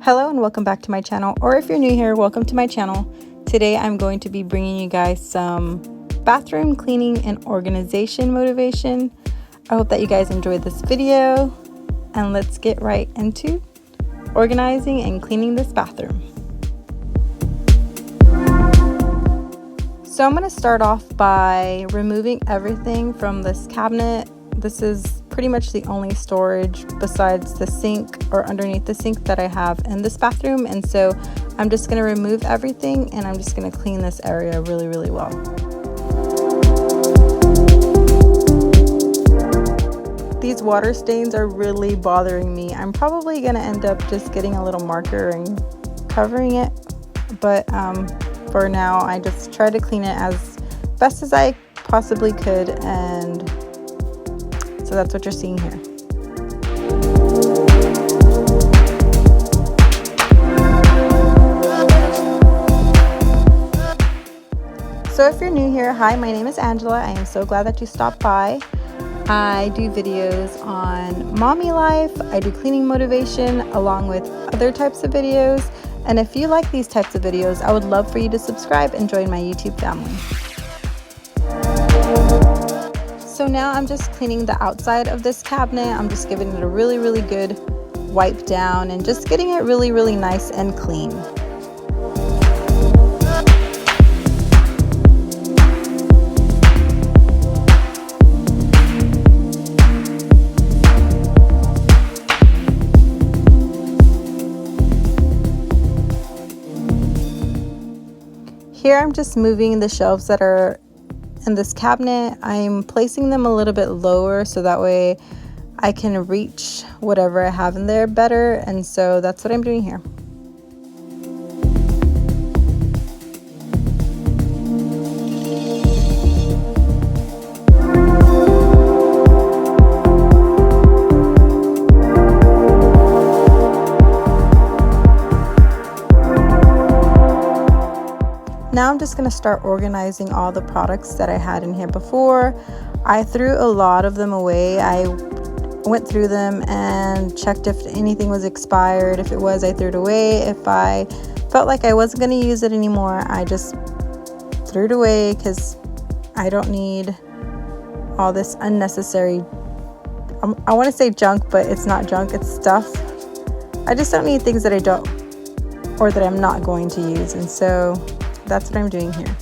Hello and welcome back to my channel, or if you're new here, welcome to my channel. Today I'm going to be bringing you guys some bathroom cleaning and organization motivation. I hope that you guys enjoyed this video, and let's get right into organizing and cleaning this bathroom. So I'm going to start off by removing everything from this cabinet. This is pretty much the only storage besides the sink or underneath the sink that I have in this bathroom, and so I'm just going to remove everything and I'm just going to clean this area really well. These water stains are really bothering me. I'm probably going to end up just getting a little marker and covering it, but for now I just try to clean it as best as I possibly could, and so that's what you're seeing here. So if you're new here, hi, my name is Angela. I am so glad that you stopped by. I do videos on mommy life, I do cleaning motivation along with other types of videos, and if you like these types of videos, I would love for you to subscribe and join my YouTube family. So now I'm just cleaning the outside of this cabinet. I'm just giving it a really good wipe down and just getting it really nice and clean. Here I'm just moving the shelves that are in this cabinet. I'm placing them a little bit lower so that way I can reach whatever I have in there better, and so that's what I'm doing here. Now I'm just going to start organizing all the products that I had in here before. I threw a lot of them away. I went through them and checked if anything was expired. If it was, I threw it away. If I felt like I wasn't going to use it anymore, I just threw it away because I don't need all this unnecessary, I want to say junk, but it's not junk, it's stuff. I just don't need things that I don't, or that I'm not going to use, and so that's what I'm doing here.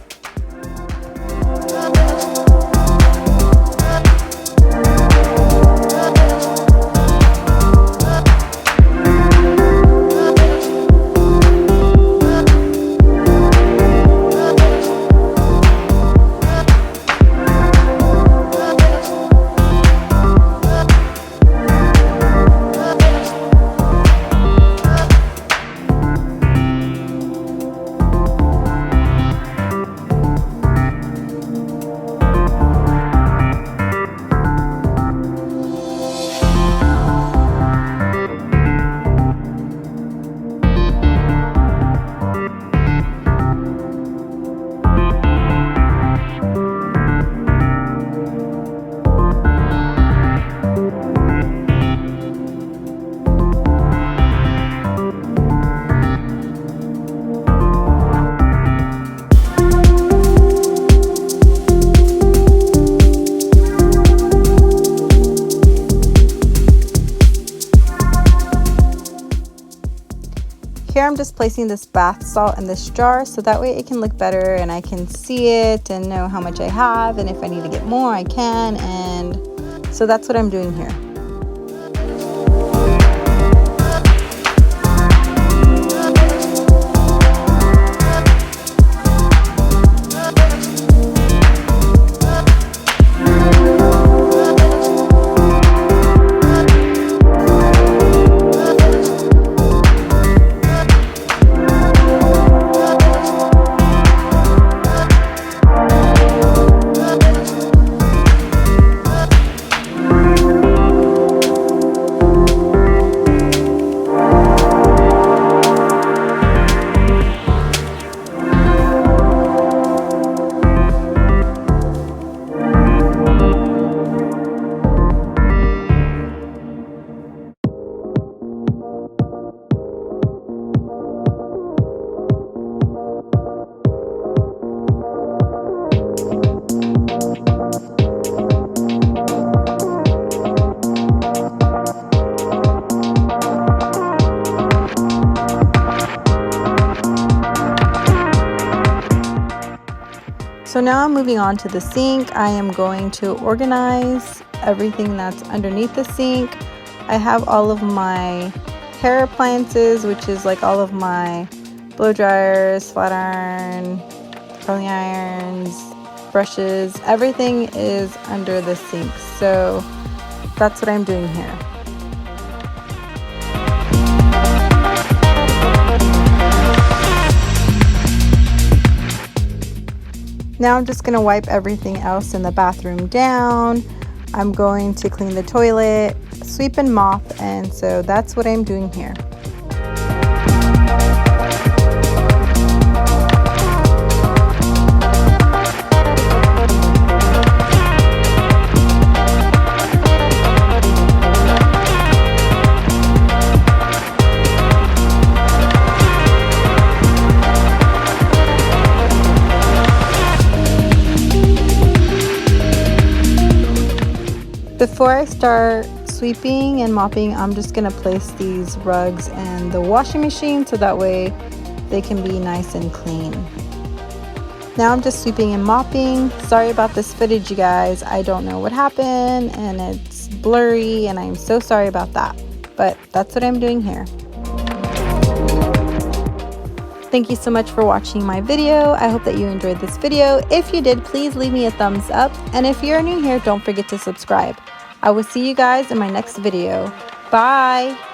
Here I'm just placing this bath salt in this jar so that way it can look better and I can see it and know how much I have, and if I need to get more I can, and so that's what I'm doing here. now I'm moving on to the sink. I am going to organize everything that's underneath the sink. I have all of my hair appliances, which is like all of my blow dryers, flat iron, curling irons, brushes. Everything is under the sink. So that's what I'm doing here. Now I'm just going to wipe everything else in the bathroom down. I'm going to clean the toilet, sweep and mop, and so that's what I'm doing here. Before I start sweeping and mopping, I'm just going to place these rugs in the washing machine so that way they can be nice and clean. Now I'm just sweeping and mopping. Sorry about this footage, you guys. I don't know what happened and it's blurry and I'm so sorry about that. But that's what I'm doing here. Thank you so much for watching my video. I hope that you enjoyed this video. If you did, please leave me a thumbs up. And if you're new here, don't forget to subscribe. I will see you guys in my next video. Bye!